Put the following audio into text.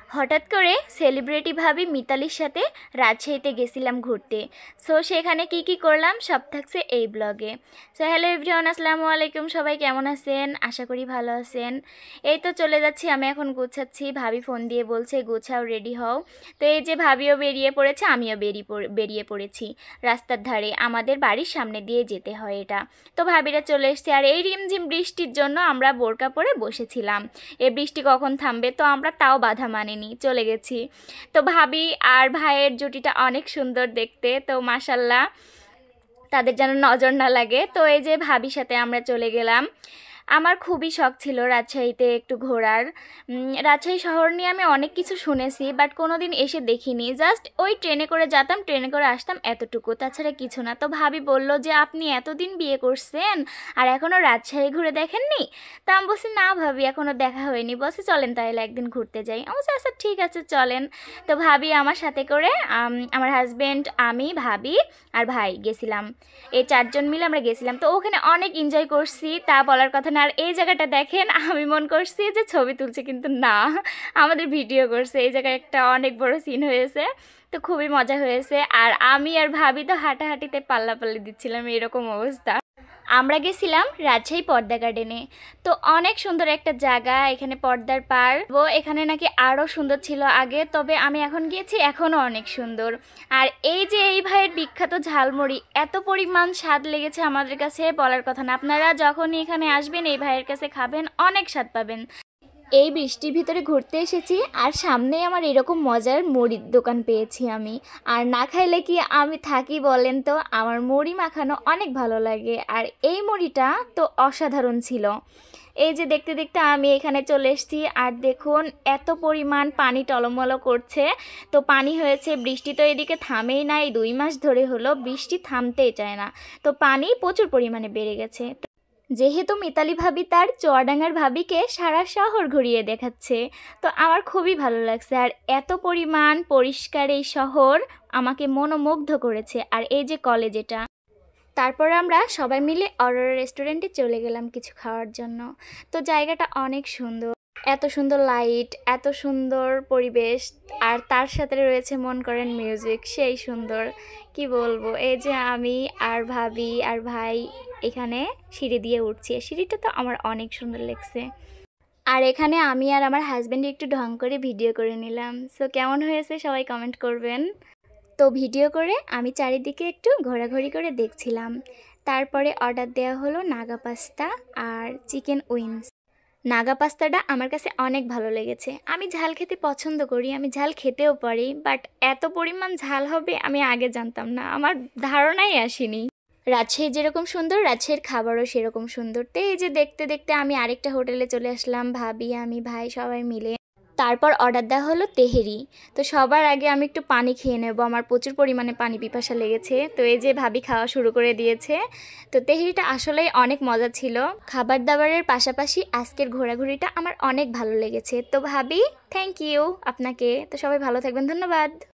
হঠাৎ করে সেলিব্রিটি ভাবি মিতালির সাথে রাজশাহীতে গেছিলাম ঘুরতে। সো সেখানে কি কি করলাম সব থাকছে এই ব্লগে। সো হ্যালো এভরিওয়ান, আসসালামু আলাইকুম। সবাই কেমন আছেন? আশা করি ভালো আছেন। এই তো চলে যাচ্ছি, আমি এখন গুছাচ্ছি। ভাবি ফোন দিয়ে বলছে গুছাও, রেডি হও। তো এই যে ভাবিও বেরিয়ে পড়েছে, আমিও বেরিয়ে পড়েছি রাস্তার ধারে। আমাদের বাড়ির সামনে দিয়ে যেতে হয় এটা। তো ভাবিরা চলে এসছে, আর এই রিমঝিম বৃষ্টির জন্য আমরা বোরকা পরে বসেছিলাম। এই বৃষ্টি কখন থামবে, তো আমরা তাও বাধা মানিনি, চলে গেছি। তো ভাবি আর ভাইয়ের জুটিটা অনেক সুন্দর দেখতে, তো মাশাল্লাহ তাদের যেন নজর না লাগে। তো এই যে ভাবির সাথে আমরা চলে গেলাম। আমার খুবই শখ ছিল রাজশাহীতে একটু ঘোরার। রাজশাহী শহর নিয়ে আমি অনেক কিছু শুনেছি, বাট কোনো দিন এসে দেখিনি। জাস্ট ওই ট্রেনে করে যেতাম, ট্রেনে করে আসতাম, এতটুকু, তাছাড়া কিছু না। তো ভাবি বলল যে আপনি এতদিন বিয়ে করছেন আর এখনও রাজশাহী ঘুরে দেখেননি? তা আমি বলছি না ভাবি, এখনও দেখা হয়নি। বলছি চলেন তাহলে একদিন ঘুরতে যাই। আমি বলছি আচ্ছা ঠিক আছে চলেন। তো ভাবি আমার সাথে করে আমার হাজব্যান্ড, আমি, ভাবি আর ভাই গেছিলাম। এই চারজন মিলে আমরা গেছিলাম। তো ওখানে অনেক এনজয় করছি, তা বলার কথা না। আর এই জায়গাটা দেখেন, আমি মনে করছি যে ছবি তুলছে, কিন্তু না, আমাদের ভিডিও করছে। এই জায়গায় একটা অনেক বড় সিন হয়েছে, তো খুবই মজা হয়েছে। আর আমি আর ভাবি তো হাঁটাহাঁটিতে পাল্লাপাল্লি দিচ্ছিলাম, এরকম অবস্থা। আমরা গেছিলাম রাজশাহী পদ্মা গার্ডেনে। তো অনেক সুন্দর একটা জায়গা, এখানে পদ্মার পার। ও এখানে নাকি আরও সুন্দর ছিল আগে, তবে আমি এখন গিয়েছি, এখনও অনেক সুন্দর। আর এই যে এই ভাইয়ের বিখ্যাত ঝালমুড়ি, এত পরিমাণ স্বাদ লেগেছে আমাদের কাছে বলার কথা না। আপনারা যখনই এখানে আসবেন এই ভাইয়ের কাছে খাবেন, অনেক স্বাদ পাবেন। এই বৃষ্টির ভিতরে ঘুরতে এসেছি, আর সামনেই আমার এরকম মজার মুড়ির দোকান পেয়েছি আমি। আর না খাইলে কি আমি থাকি বলেন তো? আমার মুড়ি মাখানো অনেক ভালো লাগে, আর এই মুড়িটা তো অসাধারণ ছিল। এই যে দেখতে দেখতে আমি এখানে চলে এসেছি, আর দেখুন এত পরিমাণ পানি টলমল করছে। তো পানি হয়েছে, বৃষ্টি তো এদিকে থামেই না, এই 2 মাস ধরে হলো বৃষ্টি থামতেই চায় না। তো পানি প্রচুর পরিমাণে বেড়ে গেছে। যেহেতু মিতালি ভাবি তার চুয়াডাঙ্গার ভাবিকে সারা শহর ঘুরিয়ে দেখাচ্ছে, তো আমার খুবই ভালো লাগছে। আর এত পরিমাণ পরিষ্কার এই শহর আমাকে মনোমুগ্ধ করেছে। আর এই যে কলেজ এটা। তারপর আমরা সবাই মিলে অরোরা রেস্টুরেন্টে চলে গেলাম কিছু খাওয়ার জন্য। তো জায়গাটা অনেক সুন্দর, এত সুন্দর লাইট, এত সুন্দর পরিবেশ, আর তার সাথে রয়েছে মন করেন মিউজিক, সেই সুন্দর কি বলবো। এই যে আমি আর ভাবি আর ভাই এখানে সিঁড়ি দিয়ে উঠছি, সিঁড়িটা তো আমার অনেক সুন্দর লাগছে। আর এখানে আমি আর আমার হাজব্যান্ড একটু ঢং করে ভিডিও করে নিলাম। সো কেমন হয়েছে সবাই কমেন্ট করবেন। তো ভিডিও করে আমি চারিদিকে একটু ঘোরাঘুরি করে দেখছিলাম। তারপরে অর্ডার দেওয়া হলো নাগা পাস্তা আর চিকেন উইংস। নাগা পাস্তাটা আমার কাছে অনেক ভালো লেগেছে। আমি ঝাল খেতে পছন্দ করি, আমি ঝাল খেতেও পারি, বাট এত পরিমাণ ঝাল হবে আমি আগে জানতাম না, আমার ধারণাই আসেনি। রাজশাহী যেরকম সুন্দর, রাজশাহীর খাবারও সেরকম সুন্দর। তো এই যে দেখতে দেখতে আমি আরেকটা হোটেলে চলে আসলাম, ভাবি, আমি, ভাই সবাই মিলে। তারপর অর্ডার দেওয়া হলো তেহেরি। তো সবার আগে আমি একটু পানি খেয়ে নেব, আমার প্রচুর পরিমাণে পানি পিপাসা লেগেছে। তো এই যে ভাবি খাওয়া শুরু করে দিয়েছে। তো তেহেরিটা আসলেই অনেক মজা ছিল। খাবার দাবারের পাশাপাশি আজকের ঘোরাঘুরিটা আমার অনেক ভালো লেগেছে। তো ভাবি, থ্যাংক ইউ আপনাকে। তো সবাই ভালো থাকবেন, ধন্যবাদ।